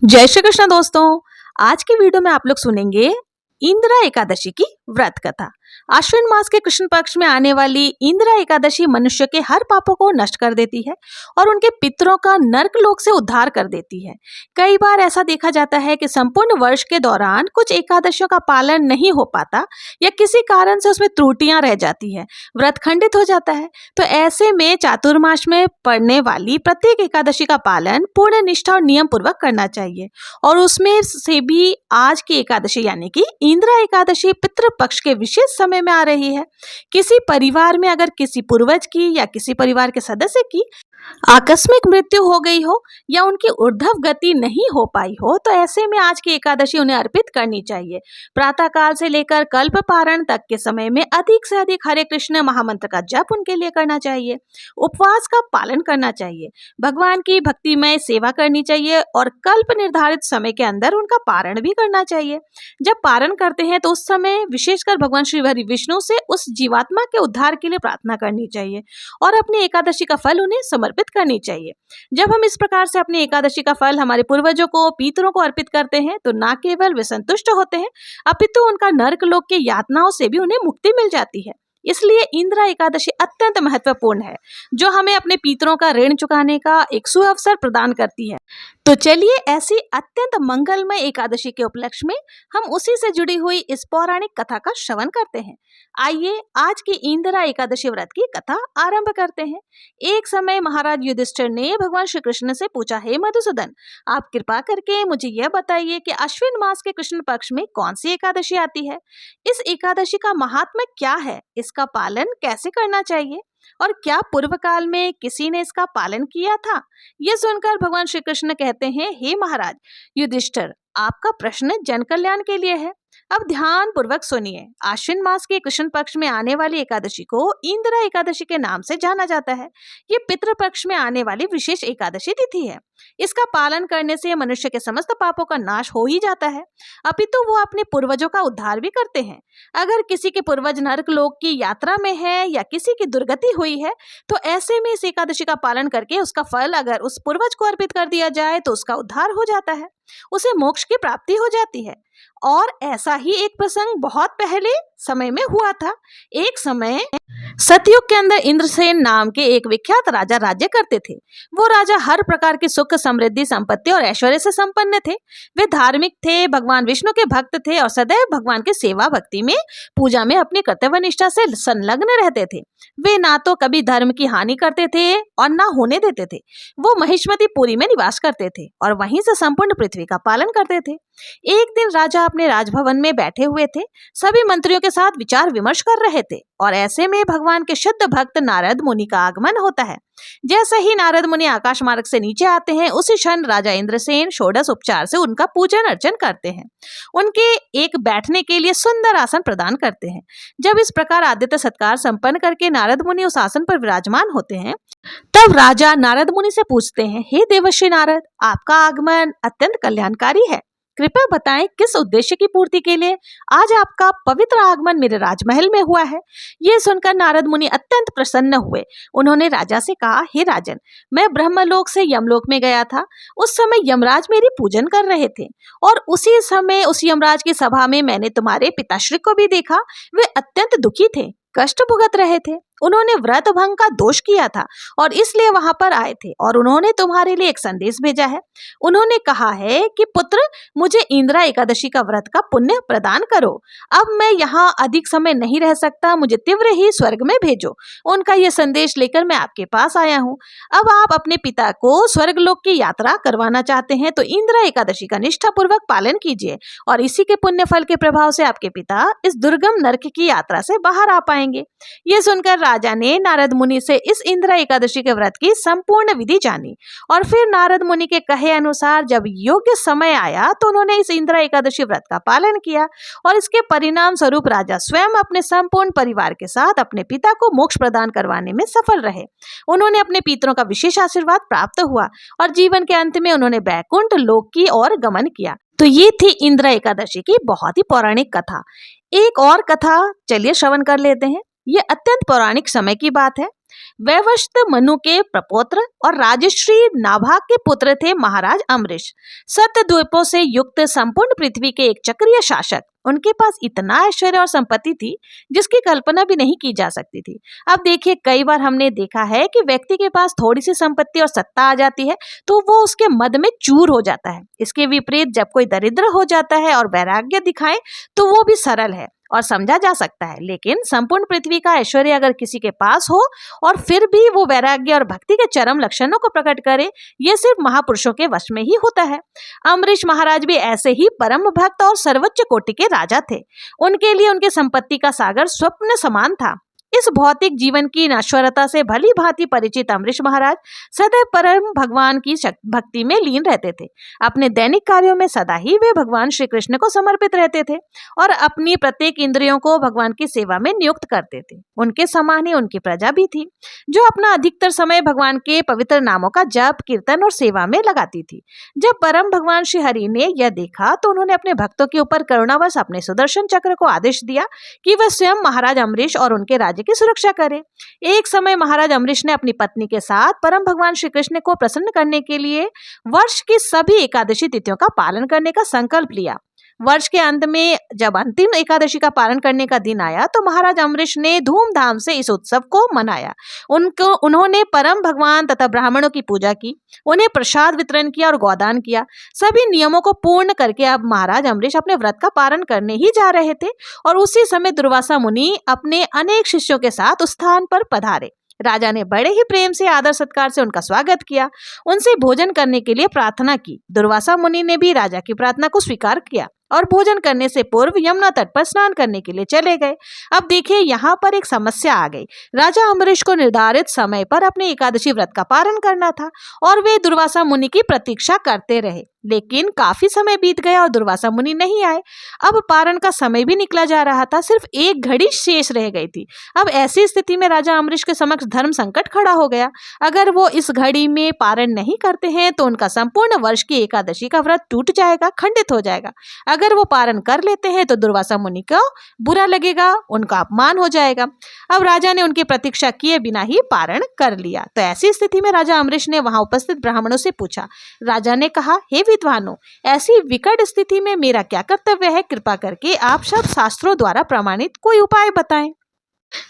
जय श्री कृष्ण दोस्तों। आज की वीडियो में आप लोग सुनेंगे इंदिरा एकादशी की व्रत कथा। आश्विन मास के कृष्ण पक्ष में आने वाली इंदिरा एकादशी मनुष्य के हर पापों को नष्ट कर देती है और उनके पितरों का नर्क लोक से उद्धार कर देती है। कई बार ऐसा देखा जाता है कि संपूर्ण वर्ष के दौरान कुछ एकादशियों का पालन नहीं हो पाता या किसी कारण से उसमें त्रुटियां रह जाती है, व्रत खंडित हो जाता है। तो ऐसे में चातुर्मास में पड़ने वाली प्रत्येक एकादशी का पालन पूर्ण निष्ठा और नियम पूर्वक करना चाहिए। और उसमें से भी आज की एकादशी यानी कि इंदिरा एकादशी पितृपक्ष के विशेष समय में आ रही है। किसी परिवार में अगर किसी पूर्वज की या किसी परिवार के सदस्य की आकस्मिक मृत्यु हो गई हो या उनकी ऊर्ध्व गति नहीं हो पाई हो, तो ऐसे में आज की एकादशी उन्हें अर्पित करनी चाहिए। प्रातः काल से लेकर कल्प पारण तक के समय में अधिक से अधिक हरे कृष्ण महामंत्र का जप उनके लिए करना चाहिए। उपवास का पालन करना चाहिए, भगवान की भक्तिमय सेवा करनी चाहिए और कल्प निर्धारित समय के अंदर उनका पारण भी करना चाहिए। जब पारण करते हैं तो उस समय विशेषकर भगवान श्री हरि विष्णु से उस जीवात्मा के उद्धार के लिए प्रार्थना करनी चाहिए और अपनी एकादशी का फल उन्हें समर्पित करनी चाहिए। जब हम इस प्रकार से अपनी एकादशी का फल हमारे पूर्वजों को, पितरों को अर्पित करते हैं तो न केवल वे संतुष्ट होते हैं अपितु उनका नर्क लोक की यातनाओं से भी उन्हें मुक्ति मिल जाती है। इसलिए इंदिरा एकादशी अत्यंत महत्वपूर्ण है, जो हमें अपने पितरों का ऋण चुकाने का एक सुअवसर प्रदान करती है। तो चलिए ऐसी अत्यंत मंगलमय एकादशी के उपलक्ष्य में हम उसी से जुड़ी हुई इस पौराणिक कथा का श्रवण करते हैं। आइए आज की इंदिरा एकादशी व्रत की कथा आरंभ करते हैं। एक समय महाराज युधिष्ठिर ने भगवान श्री कृष्ण से पूछा, हे मधुसूदन, आप कृपा करके मुझे यह बताइए कि अश्विन मास के कृष्ण पक्ष में कौन सी एकादशी आती है? इस एकादशी का महात्म्य क्या है? इसका पालन कैसे करना चाहिए और क्या पूर्व काल में किसी ने इसका पालन किया था? यह सुनकर भगवान श्री कृष्ण कहते हैं, हे महाराज युधिष्ठिर, आपका प्रश्न जन कल्याण के लिए है। अब ध्यान पूर्वक सुनिए। आश्विन मास के कृष्ण पक्ष में आने वाली एकादशी को इंदिरा एकादशी के नाम से जाना जाता है। ये पितृपक्ष में आने वाली विशेष एकादशी तिथि है। इसका पालन करने से मनुष्य के समस्त पापों का नाश हो ही जाता है, अपितु वो अपने पूर्वजों का उद्धार भी करते हैं। अगर किसी के पूर्वज नरक लोक की यात्रा में है या किसी की दुर्गति हुई है, तो ऐसे में इस एकादशी का पालन करके उसका फल अगर उस पूर्वज को अर्पित कर दिया जाए तो उसका उद्धार हो जाता है, उसे मोक्ष की प्राप्ति हो जाती है। और ऐसा ही एक प्रसंग बहुत पहले समय में हुआ था। एक समय सतयुग के अंदर इंद्रसेन नाम के एक विख्यात राजा राज्य करते थे। वो राजा हर प्रकार की सुख, समृद्धि, संपत्ति और ऐश्वर्य से संपन्न थे। वे धार्मिक थे, भगवान विष्णु के भक्त थे और सदैव भगवान की सेवा भक्ति में, पूजा में अपनी कर्तव्य निष्ठा से संलग्न रहते थे। वे ना तो कभी धर्म की हानि करते थे और ना होने देते थे। वो महिष्मतिपुरी में निवास करते थे और वहीं से संपूर्ण पृथ्वी का पालन करते थे। एक दिन राजा अपने राजभवन में बैठे हुए थे, सभी मंत्रियों के साथ विचार विमर्श कर रहे थे और ऐसे में भगवान के शुद्ध भक्त नारद मुनि का आगमन होता है। जैसे ही नारद मुनि आकाश मार्ग से नीचे आते हैं, उसी क्षण राजा इंद्रसेन षोडश उपचार से उनका पूजन अर्चन करते हैं। उनके एक बैठने के लिए सुंदर आसन प्रदान करते हैं। जब इस प्रकार आदित्य सत्कार संपन्न करके नारद मुनि उस आसन पर विराजमान होते हैं, तब राजा नारद मुनि से पूछते हैं, हे देवर्षि नारद, आपका आगमन अत्यंत कल्याणकारी है। कृपया बताएं किस उद्देश्य की पूर्ति के लिए आज आपका पवित्र आगमन मेरे राजमहल में हुआ है। यह सुनकर नारद मुनि अत्यंत प्रसन्न हुए। उन्होंने राजा से कहा, हे राजन, मैं ब्रह्मलोक से यमलोक में गया था। उस समय यमराज मेरी पूजन कर रहे थे और उसी समय उस यमराज की सभा में मैंने तुम्हारे पिताश्री को भी देखा। वे अत्यंत दुखी थे, कष्ट भुगत रहे थे। उन्होंने व्रत भंग का दोष किया था और इसलिए वहां पर आए थे और उन्होंने तुम्हारे लिए एक संदेश भेजा है। उन्होंने कहा है कि पुत्र, मुझे इंदिरा एकादशी का व्रत का पुण्य प्रदान करो। अब मैं यहाँ अधिक समय नहीं रह सकता, मुझे तीव्र ही स्वर्ग में भेजो। उनका यह संदेश लेकर मैं आपके पास आया हूँ। अब आप अपने पिता को स्वर्ग लोक की यात्रा करवाना चाहते हैं तो इंदिरा एकादशी का निष्ठापूर्वक पालन कीजिए और इसी के पुण्य फल के प्रभाव से आपके पिता इस दुर्गम नरक की यात्रा से बाहर आ पाएंगे। ये सुनकर राजा ने नारद मुनि से इस इंदिरा एकादशी के व्रत की संपूर्ण विधि जानी और फिर नारद मुनि के कहे अनुसार जब योग्य समय आया तो उन्होंने इस इंदिरा एकादशी व्रत का पालन किया और इसके परिणाम स्वरूप राजा स्वयं अपने संपूर्ण परिवार के साथ अपने पिता को मोक्ष प्रदान करवाने में सफल रहे। उन्होंने अपने पितरों का विशेष आशीर्वाद प्राप्त हुआ और जीवन के अंत में उन्होंने बैकुंठ लोक की ओर गमन किया। तो ये थी इंदिरा एकादशी की बहुत ही पौराणिक कथा। एक और कथा चलिए श्रवण कर लेते हैं। ये अत्यंत पौराणिक समय की बात है। वैवस्वत मनु के प्रपौत्र और राजश्री नाभा के पुत्र थे महाराज अम्बरीश। सप्तद्वीपों से युक्त संपूर्ण पृथ्वी के एक चक्रीय शासक। उनके पास इतना ऐश्वर्य और संपत्ति थी जिसकी कल्पना भी नहीं की जा सकती थी। अब देखिए, कई बार हमने देखा है कि व्यक्ति के पास थोड़ी सी संपत्ति और सत्ता आ जाती है तो वो उसके मद में चूर हो जाता है। इसके विपरीत जब कोई दरिद्र हो जाता है और वैराग्य दिखाए तो वो भी सरल है और समझा जा सकता है। लेकिन संपूर्ण पृथ्वी का ऐश्वर्य अगर किसी के पास हो और फिर भी वो वैराग्य और भक्ति के चरम लक्षणों को प्रकट करे, ये सिर्फ महापुरुषों के वश में ही होता है। अम्बरीश महाराज भी ऐसे ही परम भक्त और सर्वोच्च कोटि के राजा थे। उनके लिए उनके संपत्ति का सागर स्वप्न समान था। इस भौतिक जीवन की नश्वरता से भली भांति परिचित अम्बरीश महाराज सदैव परम भगवान की भक्ति में लीन रहते थे। अपने दैनिक कार्यों में सदा ही वे भगवान श्री कृष्ण को समर्पित रहते थे और अपनी प्रत्येक इंद्रियों को भगवान की सेवा में नियुक्त करते थे। उनके समान ही उनकी प्रजा भी थी जो अपना अधिकतर समय भगवान के पवित्र नामों का जप, कीर्तन और सेवा में लगाती थी। जब परम भगवान श्री हरि ने यह देखा तो उन्होंने अपने भक्तों के ऊपर करुणावश अपने सुदर्शन चक्र को आदेश दिया कि वह स्वयं महाराज अम्बरीश और उनके राज्य की सुरक्षा करे। एक समय महाराज अम्बरीश ने अपनी पत्नी के साथ परम भगवान श्री कृष्ण को प्रसन्न करने के लिए वर्ष की सभी एकादशी तिथियों का पालन करने का संकल्प लिया। वर्ष के अंत में जब अंतिम एकादशी का पालन करने का दिन आया तो महाराज अम्बरीश ने धूमधाम से इस उत्सव को मनाया। उन्होंने परम भगवान तथा ब्राह्मणों की पूजा की, उन्हें प्रसाद वितरण किया और गोदान किया। सभी नियमों को पूर्ण करके अब महाराज अम्बरीश अपने व्रत का पालन करने ही जा रहे थे और उसी समय दुर्वासा मुनि अपने अनेक शिष्यों के साथ उस स्थान पर पधारे। राजा ने बड़े ही प्रेम से आदर सत्कार से उनका स्वागत किया, उनसे भोजन करने के लिए प्रार्थना की। दुर्वासा मुनि ने भी राजा की प्रार्थना को स्वीकार किया और भोजन करने से पूर्व यमुना तट पर स्नान करने के लिए चले गए। अब देखिए, यहाँ पर एक समस्या आ गई। राजा अम्बरीश को निर्धारित समय पर अपने एकादशी व्रत का पालन करना था और वे दुर्वासा मुनि की प्रतीक्षा करते रहे, लेकिन काफी समय बीत गया और दुर्वासा मुनि नहीं आए। अब पारण का समय भी निकला जा रहा था, सिर्फ एक घड़ी शेष रह गई थी। अब ऐसी स्थिति में राजा अम्बरीश के समक्ष धर्म संकट खड़ा हो गया। अगर वो इस घड़ी में पारण नहीं करते हैं तो उनका संपूर्ण वर्ष की एकादशी का व्रत टूट जाएगा, खंडित हो जाएगा। अगर वो पारण कर लेते हैं तो दुर्वासा मुनि को बुरा लगेगा, उनका अपमान हो जाएगा। अब राजा ने उनकी प्रतीक्षा किए बिना ही पारण कर लिया। तो ऐसी स्थिति में राजा अम्बरीश ने वहां उपस्थित ब्राह्मणों से पूछा। राजा ने कहा, हे विद्वानों, ऐसी विकट स्थिति में मेरा क्या कर्तव्य है? कृपा करके आप सब शास्त्रों द्वारा प्रमाणित कोई उपाय बताएं।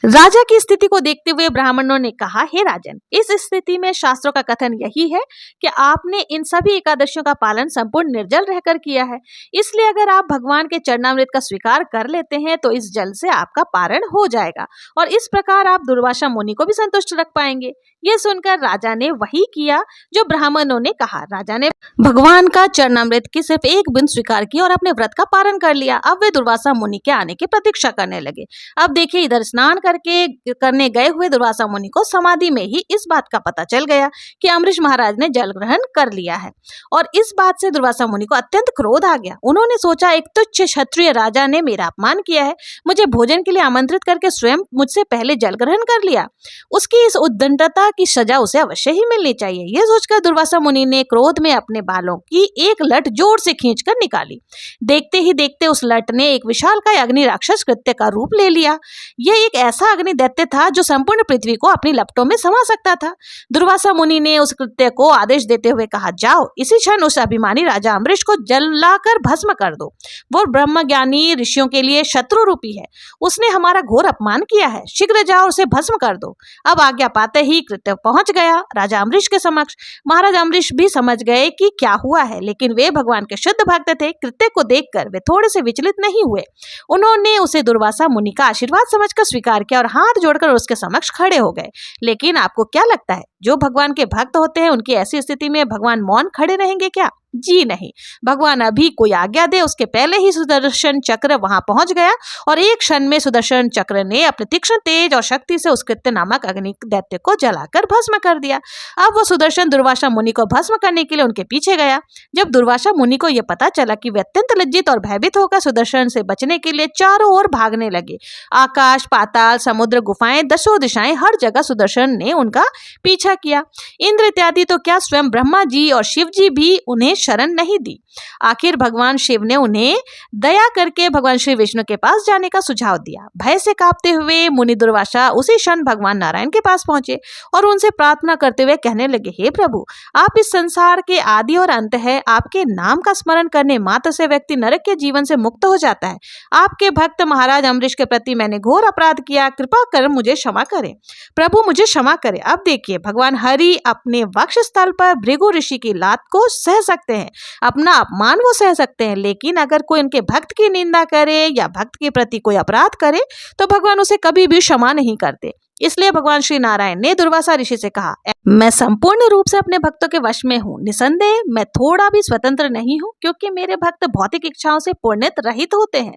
राजा की स्थिति को देखते हुए ब्राह्मणों ने कहा, हे राजन, इस स्थिति में शास्त्रों का कथन यही है कि आपने इन सभी एकादशियों का पालन संपूर्ण निर्जल रहकर किया है। इसलिए अगर आप भगवान के चरणामृत का स्वीकार कर लेते हैं तो इस जल से आपका पारण हो जाएगा और इस प्रकार आप दुर्वासा मुनि को भी संतुष्ट रख पाएंगे। यह सुनकर राजा ने वही किया जो ब्राह्मणों ने कहा। राजा ने भगवान का चरणामृत की सिर्फ एक बूंद स्वीकार की और अपने व्रत का पालन कर लिया। अब वे दुर्वासा मुनि के आने की प्रतीक्षा करने लगे। अब देखिए, इधर स्नान करने गए हुए दुर्वासा मुनि को समाधि में ही इस बात का पता चल गया कि अम्बरीश महाराज ने जल ग्रहण कर लिया है और इस बात से दुर्वासा मुनि को अत्यंत क्रोध आ गया। उन्होंने सोचा, एक तुच्छ क्षत्रिय राजा ने मेरा अपमान किया है, मुझे भोजन के लिए आमंत्रित करके स्वयं मुझसे पहले जल ग्रहण कर लिया, उसकी इस उद्दंडता की सजा उसे अवश्य ही मिलनी चाहिए। यह सोचकर दुर्वासा मुनि ने क्रोध में अपने बालों की एक लट जोर से खींचकर निकाली। देखते ही देखते उस लट ने एक विशालकाय अग्नि राक्षस कृत्य का रूप ले लिया। यह एक ऐसा अग्नि दैत्य था जो संपूर्ण पृथ्वी को अपनी लपटों में समा सकता था। दुर्वासा मुनि ने उस कृत्य को आदेश देते हुए कहा, जाओ इसी क्षण उस अभिमानी राजा अम्बरीश को जलाकर भस्म कर दो। वो ब्रह्मज्ञानी ऋषियों के लिए शत्रु रूपी है, उसने हमारा घोर अपमान किया है, शीघ्र जाओ उसे भस्म कर दो। अब आज्ञा पाते ही कृत्य पहुंच गया राजा अम्बरीश के समक्ष। महाराज अम्बरीश भी समझ गए कि क्या हुआ है, लेकिन वे भगवान के शुद्ध भक्त थे। कृत्य को देखकर वे थोड़े से विचलित नहीं हुए। उन्होंने उसे दुर्वासा मुनि का आशीर्वाद समझकर स्वीकार किया और हाथ जोड़कर उसके समक्ष खड़े हो गए। लेकिन आपको क्या लगता है, जो भगवान के भक्त होते हैं उनकी ऐसी स्थिति में भगवान मौन खड़े रहेंगे क्या? जी नहीं, भगवान अभी कोई आज्ञा दे उसके पहले ही सुदर्शन चक्र वहां पहुंच गया और एक क्षण में सुदर्शन चक्र ने अपने तीक्ष्ण तेज और शक्ति से उस कृत्य नामक अग्नि दैत्य को जलाकर भस्म कर दिया। अब वो सुदर्शन दुर्वासा मुनि को भस्म करने के लिए उनके पीछे गया। जब दुर्वासा मुनि को यह पता चला कि वे अत्यंत लज्जित और भयभीत होकर सुदर्शन से बचने के लिए चारों ओर भागने लगे। आकाश, पाताल, समुद्र, गुफाएं, दसों दिशाएं, हर जगह सुदर्शन ने उनका पीछा पीछा किया। इंद्र इत्यादि तो क्या, स्वयं ब्रह्मा जी और शिव जी भी उन्हें शरण नहीं दी। आखिर भगवान शिव ने उन्हें दया करके भगवान श्री विष्णु के पास जाने का सुझाव दिया। भय से कांपते हुए मुनि दुर्वासा उसी क्षण भगवान नारायण के पास पहुंचे और उनसे प्रार्थना करते हुए कहने लगे, हे प्रभु, आप इस संसार के आदि और अंत है। आपके नाम का स्मरण करने मात्र से व्यक्ति नरक के जीवन से मुक्त हो जाता है। आपके भक्त महाराज अम्बरीश के प्रति मैंने घोर अपराध किया, कृपा कर मुझे क्षमा करें। प्रभु मुझे क्षमा करें। अब देखिए, भगवान हरि अपने वक्ष स्थल पर भृगु ऋषि की लात को सह सकते हैं, अपना अपमान वो सह सकते हैं, लेकिन अगर कोई उनके भक्त की निंदा करे या भक्त के प्रति कोई अपराध करे तो भगवान उसे कभी भी क्षमा नहीं करते। इसलिए भगवान श्री नारायण ने दुर्वासा ऋषि से कहा, मैं संपूर्ण रूप से अपने भक्तों के वश में हूँ। निसंदेह मैं थोड़ा भी स्वतंत्र नहीं हूँ, क्योंकि मेरे भक्त भौतिक इच्छाओं से पूर्णत रहित होते हैं।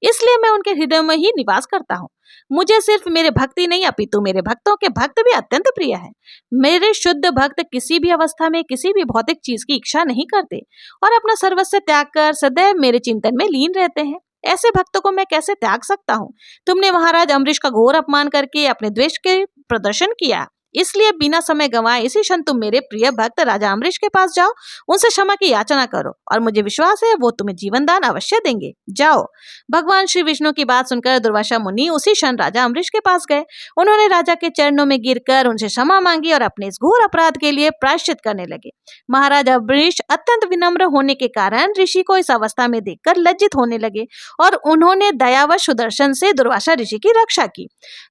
इसलिए मैं उनके हृदय में ही निवास करता हूँ। मुझे सिर्फ मेरे भक्ति नहीं, अपितु मेरे भक्तों के भक्त भी अत्यंत प्रिय है। मेरे शुद्ध भक्त किसी भी अवस्था में किसी भी भौतिक चीज की इच्छा नहीं करते और अपना सर्वस्व त्याग कर सदैव मेरे चिंतन में लीन रहते हैं। ऐसे भक्तों को मैं कैसे त्याग सकता हूँ? तुमने महाराज अम्बरीश का घोर अपमान करके अपने द्वेष के प्रदर्शन किया, इसलिए बिना समय गंवाए इसी क्षण तुम मेरे प्रिय भक्त राजा अम्बरीश के पास जाओ, उनसे क्षमा की याचना करो और मुझे विश्वास है वो तुम्हें जीवन दान अवश्य देंगे। जाओ। भगवान श्री विष्णु की बात सुनकर दुर्वासा मुनि उसी क्षण राजा अम्बरीश के पास गए। उन्होंने राजा के चरणों में गिरकर उनसे क्षमा मांगी और अपने इस घोर अपराध के लिए प्रायश्चित करने लगे। महाराज अम्बरीश अत्यंत विनम्र होने के कारण ऋषि को इस अवस्था में देखकर लज्जित होने लगे और उन्होंने दयावश सुदर्शन से दुर्वासा ऋषि की रक्षा की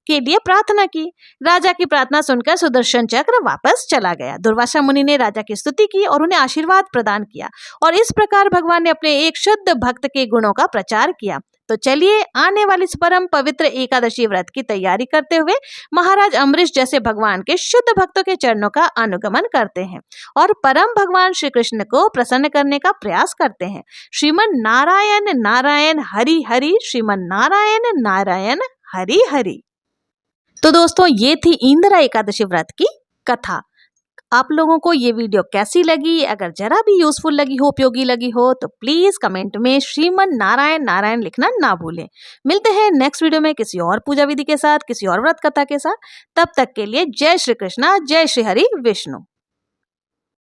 के लिए प्रार्थना की। राजा की प्रार्थना सुनकर सुदर्शन चक्र वापस चला गया। दुर्वासा मुनि ने राजा की स्तुति की और उन्हें आशीर्वाद प्रदान किया और इस प्रकार भगवान ने अपने एक शुद्ध भक्त के गुणों का प्रचार किया। तो चलिए आने वाली इस परम पवित्र एकादशी व्रत की तैयारी करते हुए महाराज अम्बरीश जैसे भगवान के शुद्ध भक्तों के चरणों का अनुगमन करते हैं और परम भगवान श्री कृष्ण को प्रसन्न करने का प्रयास करते हैं। श्रीमन नारायण नारायण हरि हरि, श्रीमन नारायण नारायण हरि हरि। तो दोस्तों, ये थी इंदिरा एकादशी व्रत की कथा। आप लोगों को ये वीडियो कैसी लगी? अगर जरा भी यूजफुल लगी हो, उपयोगी लगी हो, तो प्लीज कमेंट में श्रीमन नारायण नारायण लिखना ना भूलें। मिलते हैं नेक्स्ट वीडियो में किसी और पूजा विधि के साथ, किसी और व्रत कथा के साथ। तब तक के लिए जय श्री कृष्णा, जय श्री हरि विष्णु।